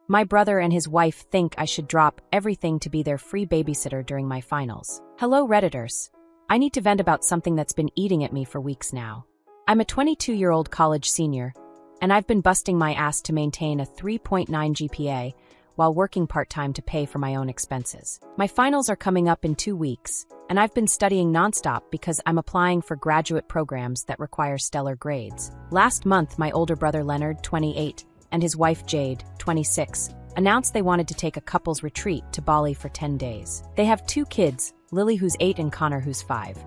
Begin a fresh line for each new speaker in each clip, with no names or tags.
My brother and his wife think I should drop everything to be their free babysitter during my finals. Hello, Redditors. I need to vent about something that's been eating at me for weeks now. I'm a 22-year-old college senior, and I've been busting my ass to maintain a 3.9 GPA while working part-time to pay for my own expenses. My finals are coming up in 2 weeks, and I've been studying nonstop because I'm applying for graduate programs that require stellar grades. Last month, my older brother Leonard, 28, and his wife Jade, 26, announced they wanted to take a couple's retreat to Bali for 10 days. They have 2 kids, Lily who's 8 and Connor who's 5.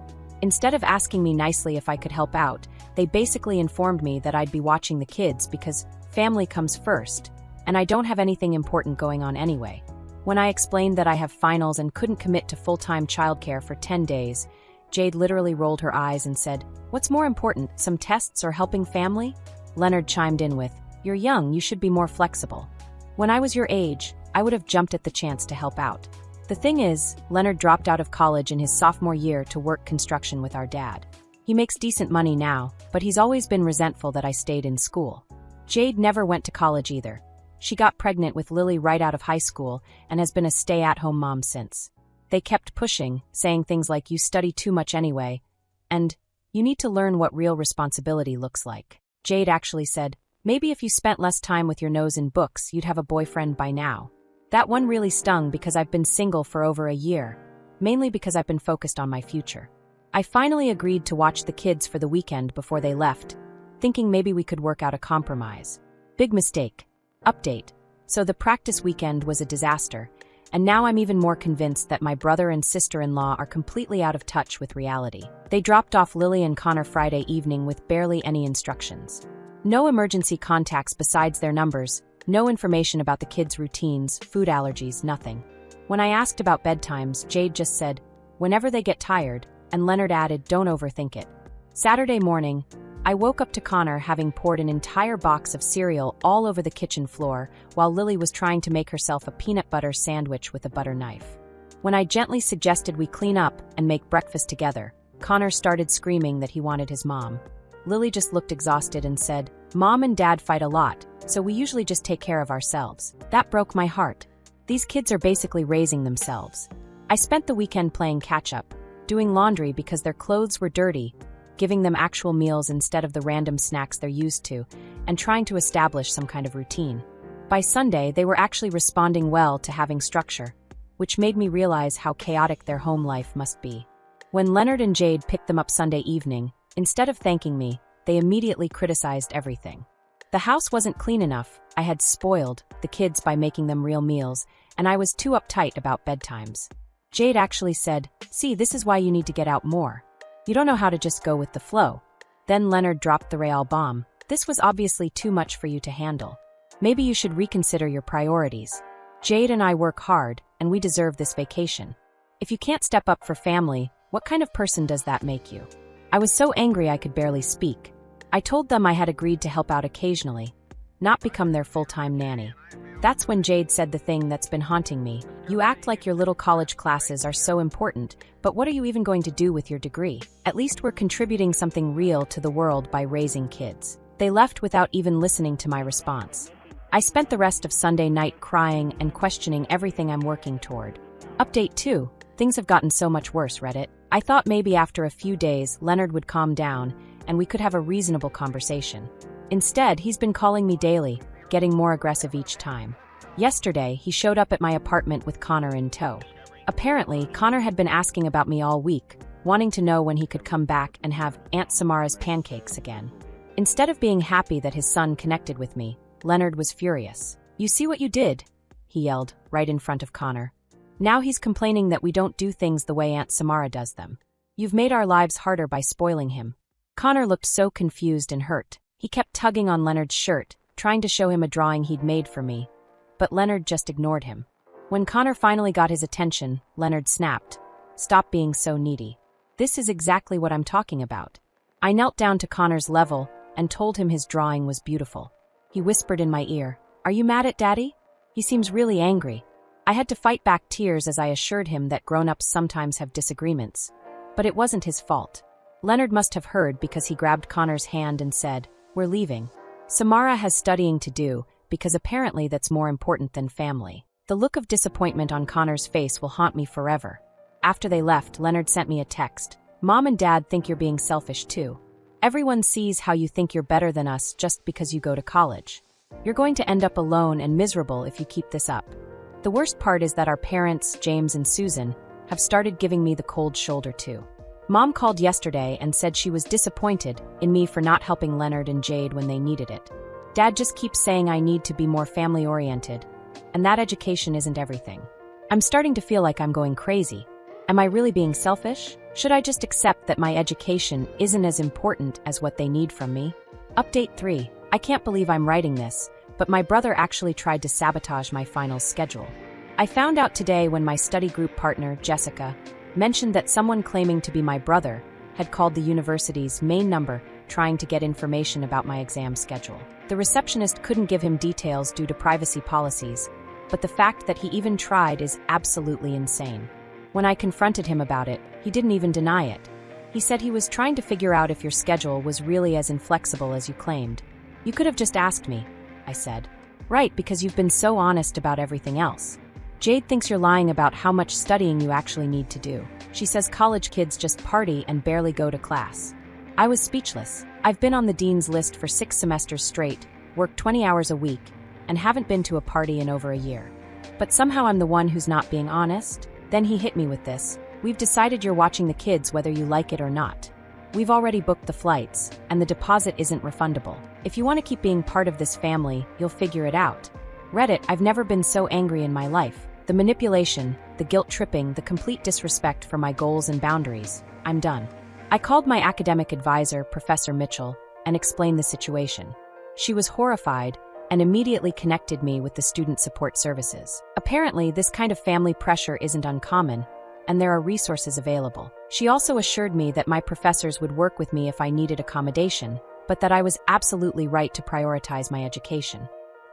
Instead of asking me nicely if I could help out, they basically informed me that I'd be watching the kids because family comes first, and I don't have anything important going on anyway. When I explained that I have finals and couldn't commit to full-time childcare for 10 days, Jade literally rolled her eyes and said, "What's more important, some tests or helping family?" Leonard chimed in with, "You're young, you should be more flexible. When I was your age, I would have jumped at the chance to help out." The thing is, Leonard dropped out of college in his sophomore year to work construction with our dad. He makes decent money now, but he's always been resentful that I stayed in school. Jade never went to college either. She got pregnant with Lily right out of high school and has been a stay-at-home mom since. They kept pushing, saying things like, "You study too much anyway," and "You need to learn what real responsibility looks like." Jade actually said, "Maybe if you spent less time with your nose in books, you'd have a boyfriend by now." That one really stung because I've been single for over a year, mainly because I've been focused on my future. I finally agreed to watch the kids for the weekend before they left, thinking maybe we could work out a compromise. Big mistake. Update. So the practice weekend was a disaster, and now I'm even more convinced that my brother and sister-in-law are completely out of touch with reality. They dropped off Lily and Connor Friday evening with barely any instructions. No emergency contacts besides their numbers, no information about the kids' routines, food allergies, nothing. When I asked about bedtimes, Jade just said, "Whenever they get tired," and Leonard added, "Don't overthink it." Saturday morning, I woke up to Connor having poured an entire box of cereal all over the kitchen floor while Lily was trying to make herself a peanut butter sandwich with a butter knife. When I gently suggested we clean up and make breakfast together, Connor started screaming that he wanted his mom. Lily just looked exhausted and said, "Mom and Dad fight a lot, so we usually just take care of ourselves." That broke my heart. These kids are basically raising themselves. I spent the weekend playing catch-up, doing laundry because their clothes were dirty, giving them actual meals instead of the random snacks they're used to, and trying to establish some kind of routine. By Sunday, they were actually responding well to having structure, which made me realize how chaotic their home life must be. When Leonard and Jade picked them up Sunday evening, instead of thanking me, they immediately criticized everything. The house wasn't clean enough, I had spoiled the kids by making them real meals, and I was too uptight about bedtimes. Jade actually said, "See, this is why you need to get out more. You don't know how to just go with the flow." Then Leonard dropped the real bomb. "This was obviously too much for you to handle. Maybe you should reconsider your priorities. Jade and I work hard, and we deserve this vacation. If you can't step up for family, what kind of person does that make you?" I was so angry I could barely speak. I told them I had agreed to help out occasionally, not become their full-time nanny. That's when Jade said the thing that's been haunting me. "You act like your little college classes are so important, but what are you even going to do with your degree? At least we're contributing something real to the world by raising kids." They left without even listening to my response. I spent the rest of Sunday night crying and questioning everything I'm working toward. Update 2. Things have gotten so much worse, Reddit. I thought maybe after a few days, Leonard would calm down and we could have a reasonable conversation. Instead, he's been calling me daily, getting more aggressive each time. Yesterday, he showed up at my apartment with Connor in tow. Apparently, Connor had been asking about me all week, wanting to know when he could come back and have Aunt Samara's pancakes again. Instead of being happy that his son connected with me, Leonard was furious. "You see what you did?" he yelled, right in front of Connor. "Now he's complaining that we don't do things the way Aunt Samara does them. You've made our lives harder by spoiling him." Connor looked so confused and hurt. He kept tugging on Leonard's shirt, trying to show him a drawing he'd made for me, but Leonard just ignored him. When Connor finally got his attention, Leonard snapped, "Stop being so needy." This is exactly what I'm talking about. I knelt down to Connor's level and told him his drawing was beautiful. He whispered in my ear, "Are you mad at Daddy? He seems really angry." I had to fight back tears as I assured him that grown-ups sometimes have disagreements. But it wasn't his fault. Leonard must have heard because he grabbed Connor's hand and said, "We're leaving. Samara has studying to do, because apparently that's more important than family. The look of disappointment on Connor's face will haunt me forever. After they left, Leonard sent me a text. Mom and Dad think you're being selfish too. Everyone sees how you think you're better than us just because you go to college. You're going to end up alone and miserable if you keep this up. The worst part is that our parents, James and Susan, have started giving me the cold shoulder too. Mom called yesterday and said she was disappointed in me for not helping Leonard and Jade when they needed it. Dad just keeps saying I need to be more family-oriented, and that education isn't everything. I'm starting to feel like I'm going crazy. Am I really being selfish? Should I just accept that my education isn't as important as what they need from me? Update 3. I can't believe I'm writing this, but my brother actually tried to sabotage my finals schedule. I found out today when my study group partner, Jessica, mentioned that someone claiming to be my brother had called the university's main number trying to get information about my exam schedule. The receptionist couldn't give him details due to privacy policies, but the fact that he even tried is absolutely insane. When I confronted him about it, he didn't even deny it. He said he was trying to figure out if your schedule was really as inflexible as you claimed. You could have just asked me, I said. Right, because you've been so honest about everything else. Jade thinks you're lying about how much studying you actually need to do. She says college kids just party and barely go to class. I was speechless. I've been on the dean's list for 6 semesters straight, worked 20 hours a week, and haven't been to a party in over a year. But somehow I'm the one who's not being honest? Then he hit me with this. We've decided you're watching the kids whether you like it or not. We've already booked the flights, and the deposit isn't refundable. If you want to keep being part of this family, you'll figure it out. Reddit, I've never been so angry in my life. The manipulation, the guilt-tripping, the complete disrespect for my goals and boundaries. I'm done. I called my academic advisor, Professor Mitchell, and explained the situation. She was horrified and immediately connected me with the student support services. Apparently, this kind of family pressure isn't uncommon, and there are resources available. She also assured me that my professors would work with me if I needed accommodation, but that I was absolutely right to prioritize my education.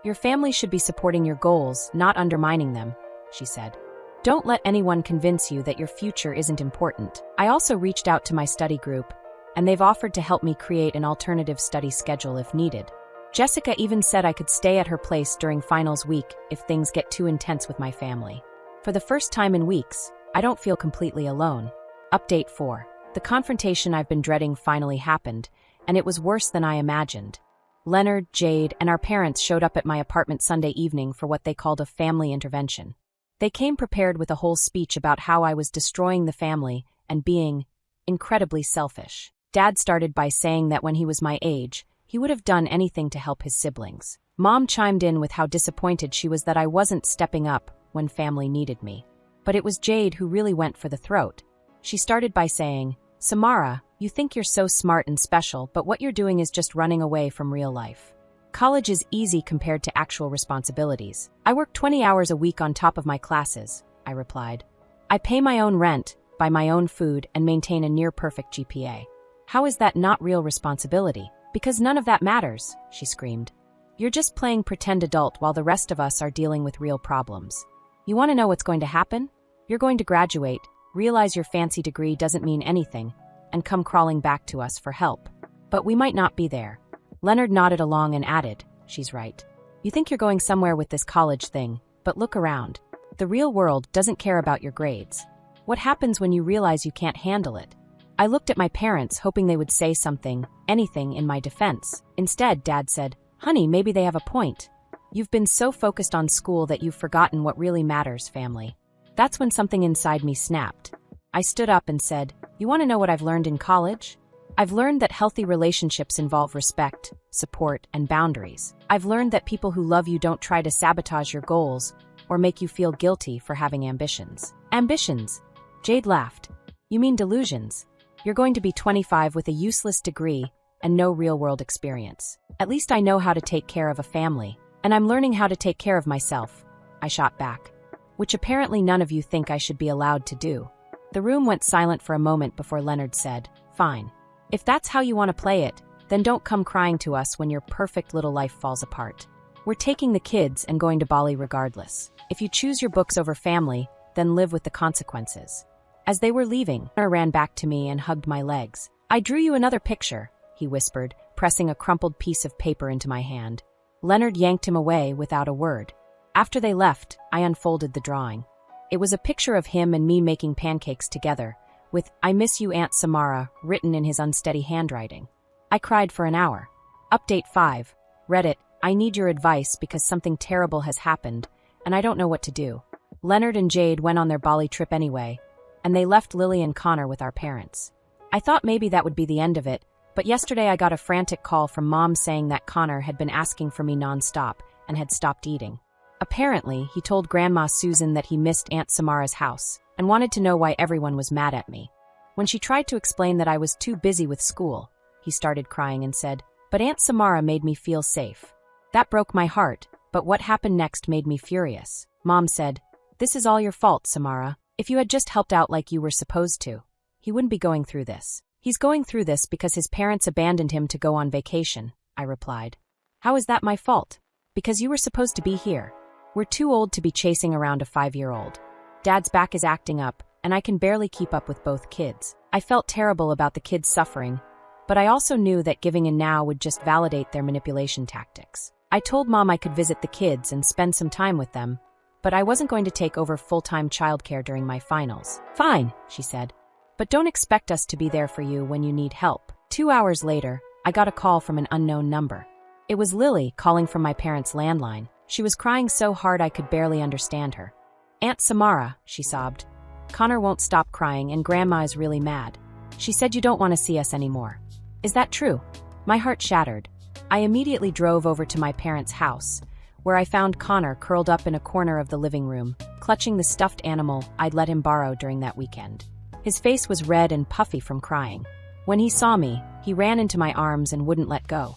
Your family should be supporting your goals, not undermining them, she said. Don't let anyone convince you that your future isn't important. I also reached out to my study group, and they've offered to help me create an alternative study schedule if needed. Jessica even said I could stay at her place during finals week if things get too intense with my family. For the first time in weeks, I don't feel completely alone. Update 4. The confrontation I've been dreading finally happened, and it was worse than I imagined. Leonard, Jade, and our parents showed up at my apartment Sunday evening for what they called a family intervention. They came prepared with a whole speech about how I was destroying the family and being incredibly selfish. Dad started by saying that when he was my age, he would have done anything to help his siblings. Mom chimed in with how disappointed she was that I wasn't stepping up when family needed me. But it was Jade who really went for the throat. She started by saying, Samara, you think you're so smart and special, but what you're doing is just running away from real life. College is easy compared to actual responsibilities. I work 20 hours a week on top of my classes, I replied. I pay my own rent, buy my own food, and maintain a near-perfect GPA. How is that not real responsibility? Because none of that matters, she screamed. You're just playing pretend adult while the rest of us are dealing with real problems. You want to know what's going to happen? You're going to graduate, realize your fancy degree doesn't mean anything, and come crawling back to us for help. But we might not be there. Leonard nodded along and added, she's right. You think you're going somewhere with this college thing, but look around. The real world doesn't care about your grades. What happens when you realize you can't handle it? I looked at my parents, hoping they would say something, anything in my defense. Instead, Dad said, Honey, maybe they have a point. You've been so focused on school that you've forgotten what really matters, family. That's when something inside me snapped. I stood up and said, You want to know what I've learned in college? I've learned that healthy relationships involve respect, support, and boundaries. I've learned that people who love you don't try to sabotage your goals or make you feel guilty for having ambitions. Ambitions? Jade laughed. You mean delusions? You're going to be 25 with a useless degree and no real-world experience. At least I know how to take care of a family, and I'm learning how to take care of myself, I shot back. Which apparently none of you think I should be allowed to do. The room went silent for a moment before Leonard said, Fine. If that's how you want to play it, then don't come crying to us when your perfect little life falls apart. We're taking the kids and going to Bali regardless. If you choose your books over family, then live with the consequences. As they were leaving, Connor ran back to me and hugged my legs. I drew you another picture, he whispered, pressing a crumpled piece of paper into my hand. Leonard yanked him away without a word. After they left, I unfolded the drawing. It was a picture of him and me making pancakes together, with "I miss you, Aunt Samara" written in his unsteady handwriting. I cried for an hour. Update 5. Reddit, I need your advice because something terrible has happened, and I don't know what to do. Leonard and Jade went on their Bali trip anyway, and they left Lily and Connor with our parents. I thought maybe that would be the end of it, but yesterday I got a frantic call from Mom saying that Connor had been asking for me nonstop and had stopped eating. Apparently, he told Grandma Susan that he missed Aunt Samara's house and wanted to know why everyone was mad at me. When she tried to explain that I was too busy with school, he started crying and said, "But Aunt Samara made me feel safe." That broke my heart, but what happened next made me furious. Mom said, "This is all your fault, Samara. If you had just helped out like you were supposed to, he wouldn't be going through this." "He's going through this because his parents abandoned him to go on vacation," I replied. "How is that my fault?" "Because you were supposed to be here. We're too old to be chasing around a 5-year-old. Dad's back is acting up, and I can barely keep up with both kids." I felt terrible about the kids suffering, but I also knew that giving in now would just validate their manipulation tactics. I told Mom I could visit the kids and spend some time with them, but I wasn't going to take over full-time childcare during my finals. "Fine," she said, "but don't expect us to be there for you when you need help." 2 hours later, I got a call from an unknown number. It was Lily calling from my parents' landline. She was crying so hard I could barely understand her. "Aunt Samara," she sobbed. "Connor won't stop crying and Grandma is really mad. She said you don't want to see us anymore." "Is that true?" My heart shattered. I immediately drove over to my parents' house, where I found Connor curled up in a corner of the living room, clutching the stuffed animal I'd let him borrow during that weekend. His face was red and puffy from crying. When he saw me, he ran into my arms and wouldn't let go.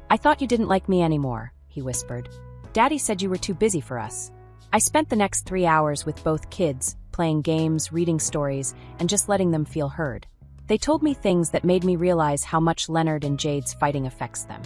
"I thought you didn't like me anymore," he whispered. "Daddy said you were too busy for us." I spent the next 3 hours with both kids, playing games, reading stories, and just letting them feel heard. They told me things that made me realize how much Leonard and Jade's fighting affects them.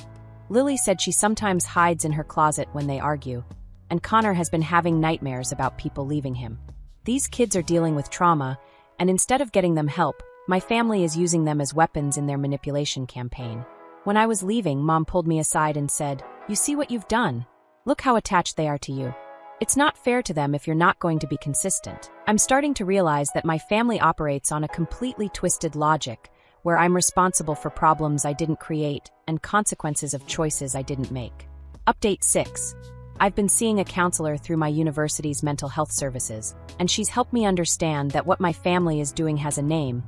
Lily said she sometimes hides in her closet when they argue, and Connor has been having nightmares about people leaving him. These kids are dealing with trauma, and instead of getting them help, my family is using them as weapons in their manipulation campaign. When I was leaving, Mom pulled me aside and said, "You see what you've done? Look how attached they are to you. It's not fair to them if you're not going to be consistent." I'm starting to realize that my family operates on a completely twisted logic, where I'm responsible for problems I didn't create and consequences of choices I didn't make. Update 6. I've been seeing a counselor through my university's mental health services, and she's helped me understand that what my family is doing has a name.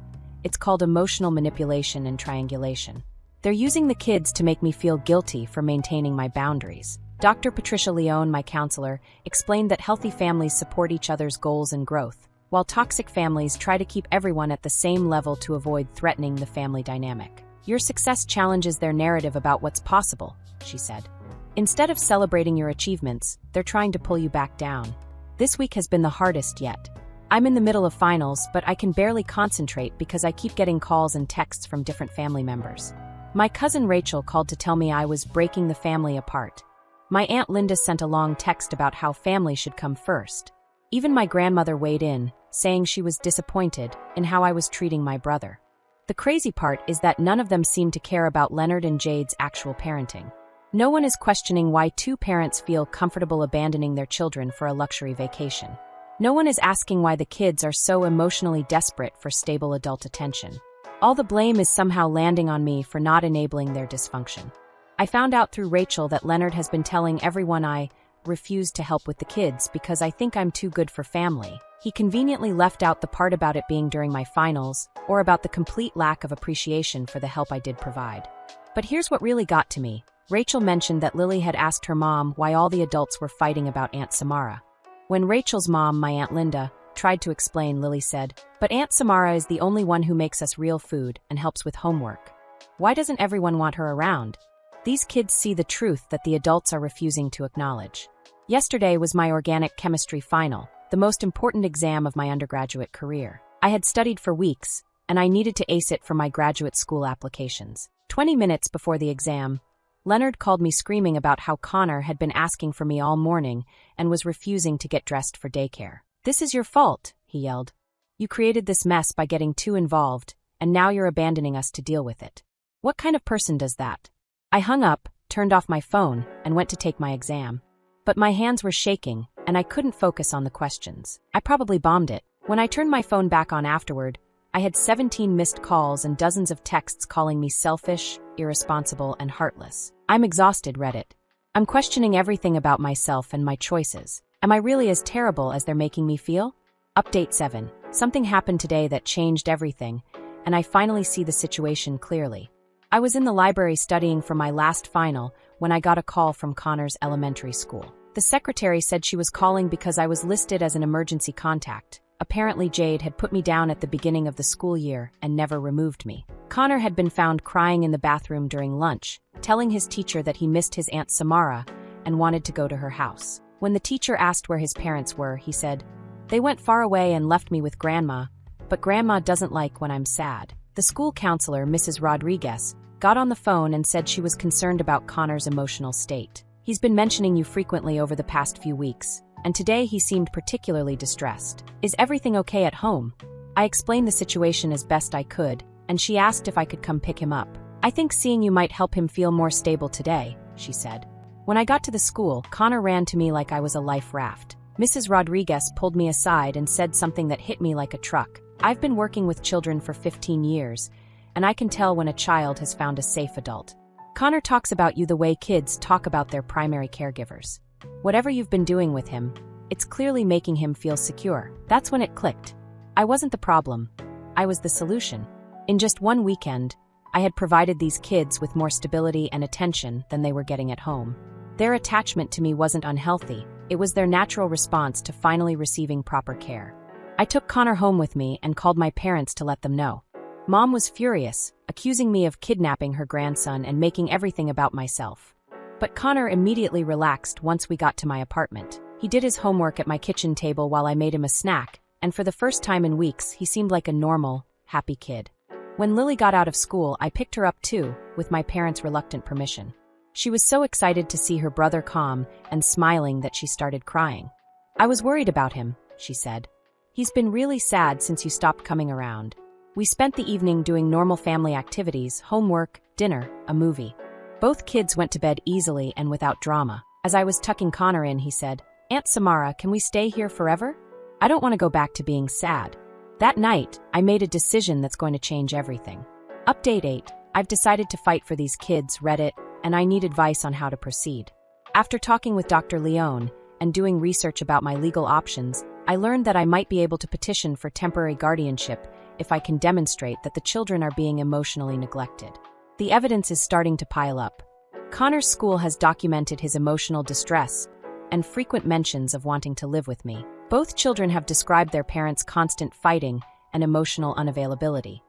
It's called emotional manipulation and triangulation. They're using the kids to make me feel guilty for maintaining my boundaries. Dr. Patricia Leone, my counselor, explained that healthy families support each other's goals and growth, while toxic families try to keep everyone at the same level to avoid threatening the family dynamic. "Your success challenges their narrative about what's possible," she said. "Instead of celebrating your achievements, they're trying to pull you back down." This week has been the hardest yet. I'm in the middle of finals, but I can barely concentrate because I keep getting calls and texts from different family members. My cousin Rachel called to tell me I was breaking the family apart. My Aunt Linda sent a long text about how family should come first. Even my grandmother weighed in, saying she was disappointed in how I was treating my brother. The crazy part is that none of them seem to care about Leonard and Jade's actual parenting. No one is questioning why two parents feel comfortable abandoning their children for a luxury vacation. No one is asking why the kids are so emotionally desperate for stable adult attention. All the blame is somehow landing on me for not enabling their dysfunction. I found out through Rachel that Leonard has been telling everyone I refuse to help with the kids because I think I'm too good for family. He conveniently left out the part about it being during my finals, or about the complete lack of appreciation for the help I did provide. But here's what really got to me. Rachel mentioned that Lily had asked her mom why all the adults were fighting about Aunt Samara. When Rachel's mom, my Aunt Linda, tried to explain, Lily said, "But Aunt Samara is the only one who makes us real food and helps with homework. Why doesn't everyone want her around?" These kids see the truth that the adults are refusing to acknowledge. Yesterday was my organic chemistry final, the most important exam of my undergraduate career. I had studied for weeks, and I needed to ace it for my graduate school applications. 20 minutes before the exam, Leonard called me screaming about how Connor had been asking for me all morning and was refusing to get dressed for daycare. "This is your fault," he yelled. "You created this mess by getting too involved, and now you're abandoning us to deal with it. What kind of person does that?" I hung up, turned off my phone, and went to take my exam. But my hands were shaking, and I couldn't focus on the questions. I probably bombed it. When I turned my phone back on afterward, I had 17 missed calls and dozens of texts calling me selfish, irresponsible, and heartless. I'm exhausted, Reddit. I'm questioning everything about myself and my choices. Am I really as terrible as they're making me feel? Update 7. Something happened today that changed everything, and I finally see the situation clearly. I was in the library studying for my last final when I got a call from Connor's elementary school. The secretary said she was calling because I was listed as an emergency contact. Apparently Jade had put me down at the beginning of the school year and never removed me. Connor had been found crying in the bathroom during lunch, telling his teacher that he missed his Aunt Samara and wanted to go to her house. When the teacher asked where his parents were, he said, "They went far away and left me with Grandma, but Grandma doesn't like when I'm sad." The school counselor, Mrs. Rodriguez, got on the phone and said she was concerned about Connor's emotional state. "He's been mentioning you frequently over the past few weeks, and today he seemed particularly distressed. Is everything okay at home?" I explained the situation as best I could, and she asked if I could come pick him up. "I think seeing you might help him feel more stable today," she said. When I got to the school, Connor ran to me like I was a life raft. Mrs. Rodriguez pulled me aside and said something that hit me like a truck. "I've been working with children for 15 years, and I can tell when a child has found a safe adult. Connor talks about you the way kids talk about their primary caregivers. Whatever you've been doing with him, it's clearly making him feel secure." That's when it clicked. I wasn't the problem. I was the solution. In just one weekend, I had provided these kids with more stability and attention than they were getting at home. Their attachment to me wasn't unhealthy. It was their natural response to finally receiving proper care. I took Connor home with me and called my parents to let them know. Mom was furious, accusing me of kidnapping her grandson and making everything about myself. But Connor immediately relaxed once we got to my apartment. He did his homework at my kitchen table while I made him a snack, and for the first time in weeks, he seemed like a normal, happy kid. When Lily got out of school, I picked her up too, with my parents' reluctant permission. She was so excited to see her brother calm and smiling that she started crying. "I was worried about him," she said. "He's been really sad since you stopped coming around." We spent the evening doing normal family activities, homework, dinner, a movie. Both kids went to bed easily and without drama. As I was tucking Connor in, he said, "Aunt Samara, can we stay here forever? I don't want to go back to being sad." That night, I made a decision that's going to change everything. Update 8. I've decided to fight for these kids, Reddit, and I need advice on how to proceed. After talking with Dr. Leone and doing research about my legal options, I learned that I might be able to petition for temporary guardianship if I can demonstrate that the children are being emotionally neglected. The evidence is starting to pile up. Connor's school has documented his emotional distress and frequent mentions of wanting to live with me. Both children have described their parents' constant fighting and emotional unavailability.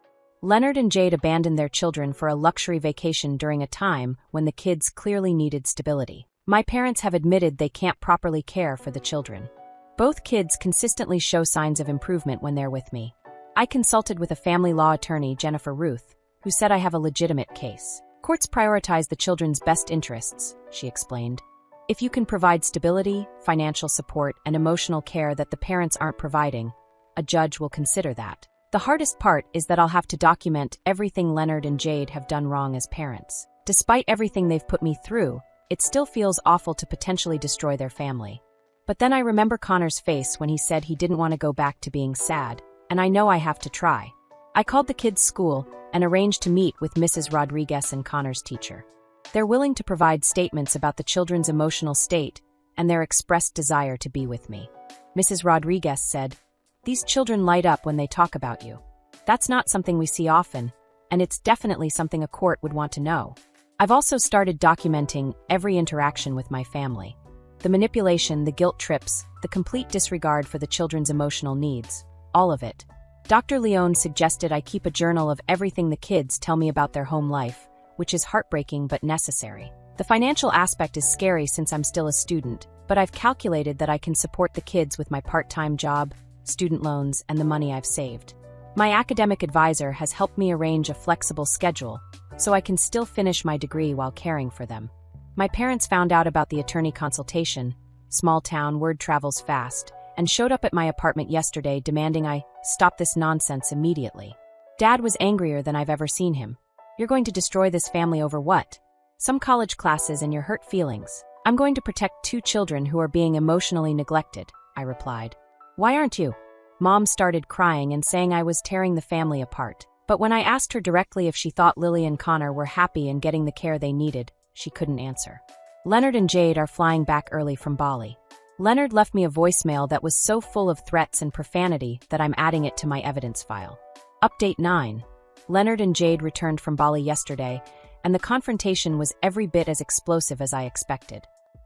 Leonard and Jade abandoned their children for a luxury vacation during a time when the kids clearly needed stability. My parents have admitted they can't properly care for the children. Both kids consistently show signs of improvement when they're with me. I consulted with a family law attorney, Jennifer Ruth, who said I have a legitimate case. "Courts prioritize the children's best interests," she explained. "If you can provide stability, financial support, and emotional care that the parents aren't providing, a judge will consider that. The hardest part is that I'll have to document everything Leonard and Jade have done wrong as parents. Despite everything they've put me through, it still feels awful to potentially destroy their family. But then I remember Connor's face when he said he didn't want to go back to being sad, and I know I have to try." I called the kids' school and arranged to meet with Mrs. Rodriguez and Connor's teacher. They're willing to provide statements about the children's emotional state and their expressed desire to be with me. Mrs. Rodriguez said, "These children light up when they talk about you. That's not something we see often, and it's definitely something a court would want to know." I've also started documenting every interaction with my family. The manipulation, the guilt trips, the complete disregard for the children's emotional needs. All of it. Dr. Leone suggested I keep a journal of everything the kids tell me about their home life, which is heartbreaking but necessary. The financial aspect is scary since I'm still a student, but I've calculated that I can support the kids with my part-time job, student loans, and the money I've saved. My academic advisor has helped me arrange a flexible schedule, so I can still finish my degree while caring for them. My parents found out about the attorney consultation, small town, word travels fast, and showed up at my apartment yesterday demanding I stop this nonsense immediately. Dad was angrier than I've ever seen him. "You're going to destroy this family over what?" Some college classes and your hurt feelings. I'm going to protect 2 children who are being emotionally neglected, I replied. Why aren't you? Mom started crying and saying I was tearing the family apart. But when I asked her directly if she thought Lily and Connor were happy and getting the care they needed, she couldn't answer. Leonard and Jade are flying back early from Bali. Leonard left me a voicemail that was so full of threats and profanity that I'm adding it to my evidence file. Update 9. Leonard and Jade returned from Bali yesterday, and the confrontation was every bit as explosive as I expected.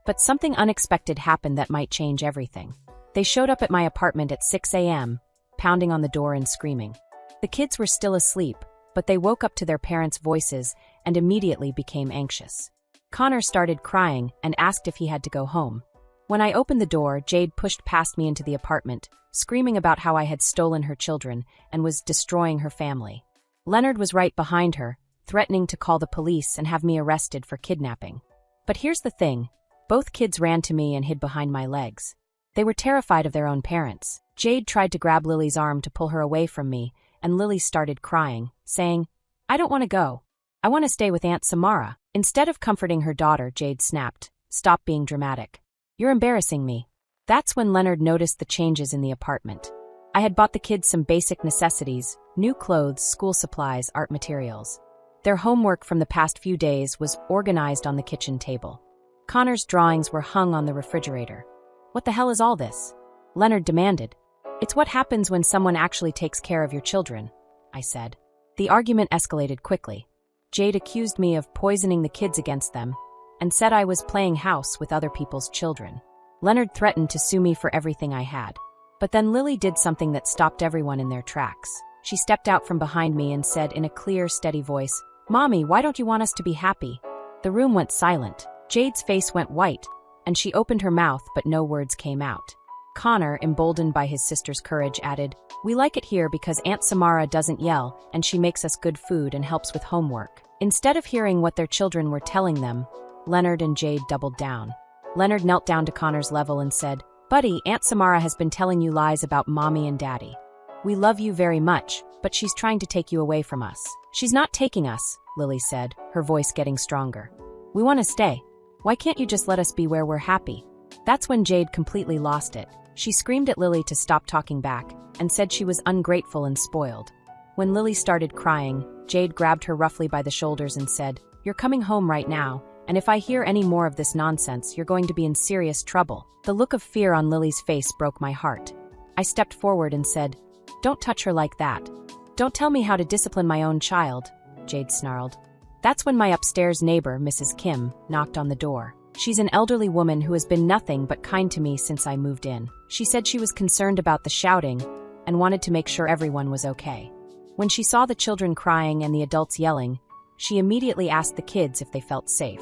But something unexpected happened that might change everything. They showed up at my apartment at 6 a.m., pounding on the door and screaming. The kids were still asleep, but they woke up to their parents' voices and immediately became anxious. Connor started crying and asked if he had to go home. When I opened the door, Jade pushed past me into the apartment, screaming about how I had stolen her children and was destroying her family. Leonard was right behind her, threatening to call the police and have me arrested for kidnapping. But here's the thing, both kids ran to me and hid behind my legs. They were terrified of their own parents. Jade tried to grab Lily's arm to pull her away from me, and Lily started crying, saying, I don't want to go. I want to stay with Aunt Samara. Instead of comforting her daughter, Jade snapped, Stop being dramatic. You're embarrassing me. That's when Leonard noticed the changes in the apartment. I had bought the kids some basic necessities, new clothes, school supplies, art materials. Their homework from the past few days was organized on the kitchen table. Connor's drawings were hung on the refrigerator. What the hell is all this? Leonard demanded. It's what happens when someone actually takes care of your children, I said. The argument escalated quickly. Jade accused me of poisoning the kids against them and said I was playing house with other people's children. Leonard threatened to sue me for everything I had. But then Lily did something that stopped everyone in their tracks. She stepped out from behind me and said in a clear, steady voice, Mommy, why don't you want us to be happy? The room went silent. Jade's face went white, and she opened her mouth but no words came out. Connor, emboldened by his sister's courage, added, We like it here because Aunt Samara doesn't yell and she makes us good food and helps with homework. Instead of hearing what their children were telling them, Leonard and Jade doubled down. Leonard knelt down to Connor's level and said, Buddy, Aunt Samara has been telling you lies about Mommy and Daddy. We love you very much, but she's trying to take you away from us. She's not taking us, Lily said, her voice getting stronger. We want to stay. Why can't you just let us be where we're happy? That's when Jade completely lost it. She screamed at Lily to stop talking back and said she was ungrateful and spoiled. When Lily started crying, Jade grabbed her roughly by the shoulders and said, You're coming home right now, and if I hear any more of this nonsense, you're going to be in serious trouble. The look of fear on Lily's face broke my heart. I stepped forward and said, Don't touch her like that. Don't tell me how to discipline my own child, Jade snarled. That's when my upstairs neighbor, Mrs. Kim, knocked on the door. She's an elderly woman who has been nothing but kind to me since I moved in. She said she was concerned about the shouting and wanted to make sure everyone was okay. When she saw the children crying and the adults yelling, she immediately asked the kids if they felt safe.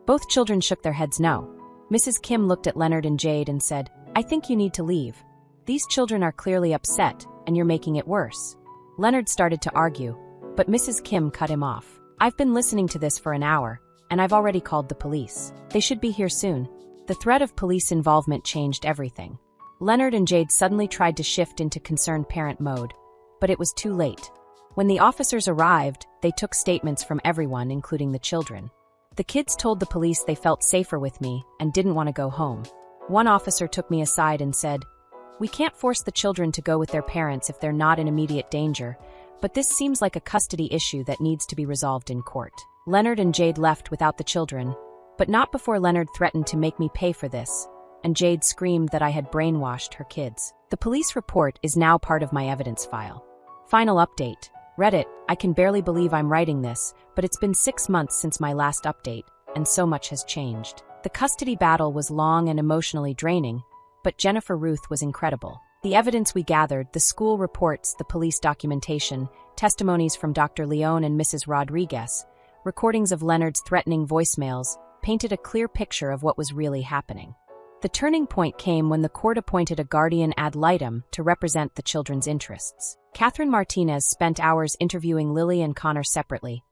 Both children shook their heads no. Mrs. Kim looked at Leonard and Jade and said, I think you need to leave. These children are clearly upset, and you're making it worse. Leonard started to argue, but Mrs. Kim cut him off. I've been listening to this for an hour, and I've already called the police. They should be here soon. The threat of police involvement changed everything. Leonard and Jade suddenly tried to shift into concerned parent mode, but it was too late. When the officers arrived, they took statements from everyone, including the children. The kids told the police they felt safer with me and didn't want to go home. One officer took me aside and said, We can't force the children to go with their parents if they're not in immediate danger, but this seems like a custody issue that needs to be resolved in court. Leonard and Jade left without the children, but not before Leonard threatened to make me pay for this, and Jade screamed that I had brainwashed her kids. The police report is now part of my evidence file. Final update. Reddit, I can barely believe I'm writing this, but it's been 6 months since my last update, and so much has changed. The custody battle was long and emotionally draining, but Jennifer Ruth was incredible. The evidence we gathered, the school reports, the police documentation, testimonies from Dr. Leon and Mrs. Rodriguez, recordings of Leonard's threatening voicemails, painted a clear picture of what was really happening. The turning point came when the court appointed a guardian ad litem to represent the children's interests. Catherine Martinez spent hours interviewing Lily and Connor separately,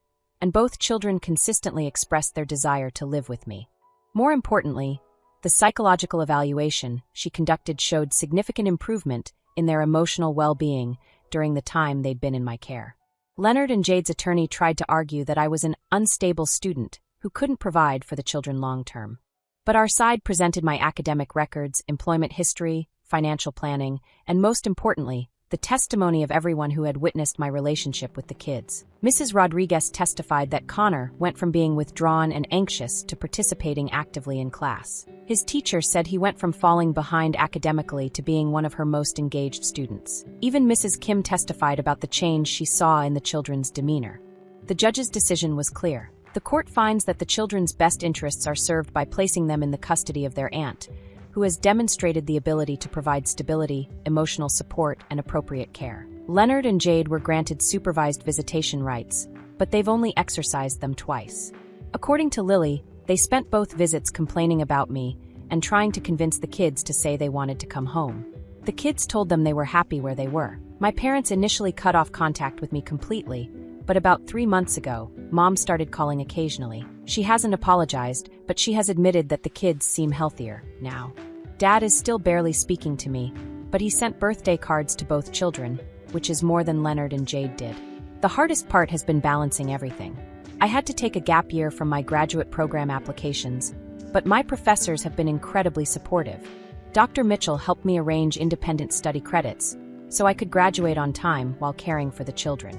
and both children consistently expressed their desire to live with me. More importantly, the psychological evaluation she conducted showed significant improvement in their emotional well-being during the time they'd been in my care. Leonard and Jade's attorney tried to argue that I was an unstable student who couldn't provide for the children long term. But our side presented my academic records, employment history, financial planning, and most importantly, the testimony of everyone who had witnessed my relationship with the kids. Mrs. Rodriguez testified that Connor went from being withdrawn and anxious to participating actively in class. His teacher said he went from falling behind academically to being one of her most engaged students. Even Mrs. Kim testified about the change she saw in the children's demeanor. The judge's decision was clear. The court finds that the children's best interests are served by placing them in the custody of their aunt, who has demonstrated the ability to provide stability, emotional support, and appropriate care. Leonard and Jade were granted supervised visitation rights, but they've only exercised them twice. According to Lily, they spent both visits complaining about me and trying to convince the kids to say they wanted to come home. The kids told them they were happy where they were. My parents initially cut off contact with me completely, but about 3 months ago, Mom started calling occasionally. She hasn't apologized, but she has admitted that the kids seem healthier now. Dad is still barely speaking to me, but he sent birthday cards to both children, which is more than Leonard and Jade did. The hardest part has been balancing everything. I had to take a gap year from my graduate program applications, but my professors have been incredibly supportive. Dr. Mitchell helped me arrange independent study credits, so I could graduate on time while caring for the children.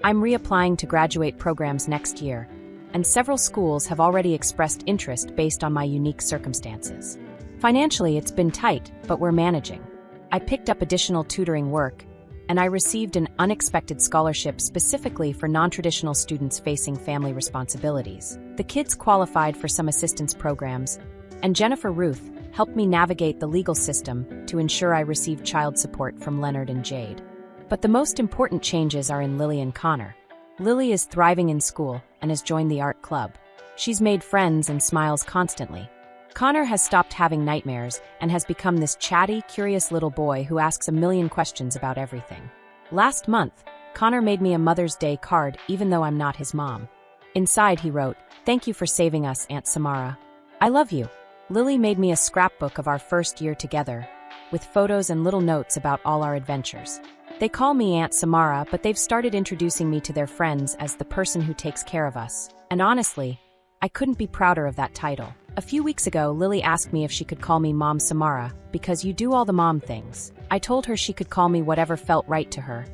I'm reapplying to graduate programs next year, and several schools have already expressed interest based on my unique circumstances. Financially, it's been tight, but we're managing. I picked up additional tutoring work, and I received an unexpected scholarship specifically for non-traditional students facing family responsibilities. The kids qualified for some assistance programs, and Jennifer Ruth helped me navigate the legal system to ensure I received child support from Leonard and Jade. But the most important changes are in Lily and Connor. Lily is thriving in school and has joined the art club. She's made friends and smiles constantly. Connor has stopped having nightmares and has become this chatty, curious little boy who asks a million questions about everything. Last month, Connor made me a Mother's Day card even though I'm not his mom. Inside he wrote, "Thank you for saving us, Aunt Samara. I love you." Lily made me a scrapbook of our first year together, with photos and little notes about all our adventures. They call me Aunt Samara, but they've started introducing me to their friends as the person who takes care of us. And honestly, I couldn't be prouder of that title. A few weeks ago, Lily asked me if she could call me Mom Samara, because you do all the mom things. I told her she could call me whatever felt right to her,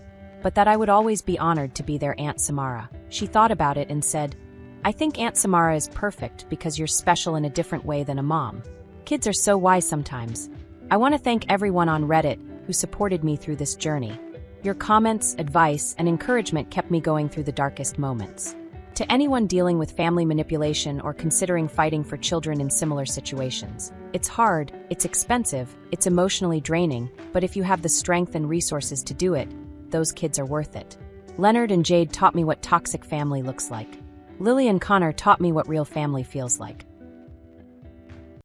but that I would always be honored to be their Aunt Samara. She thought about it and said, "I think Aunt Samara is perfect because you're special in a different way than a mom." Kids are so wise sometimes. I want to thank everyone on Reddit who supported me through this journey. Your comments, advice, and encouragement kept me going through the darkest moments. To anyone dealing with family manipulation or considering fighting for children in similar situations, it's hard, it's expensive, it's emotionally draining, but if you have the strength and resources to do it, those kids are worth it. Leonard and Jade taught me what toxic family looks like. Lily and Connor taught me what real family feels like.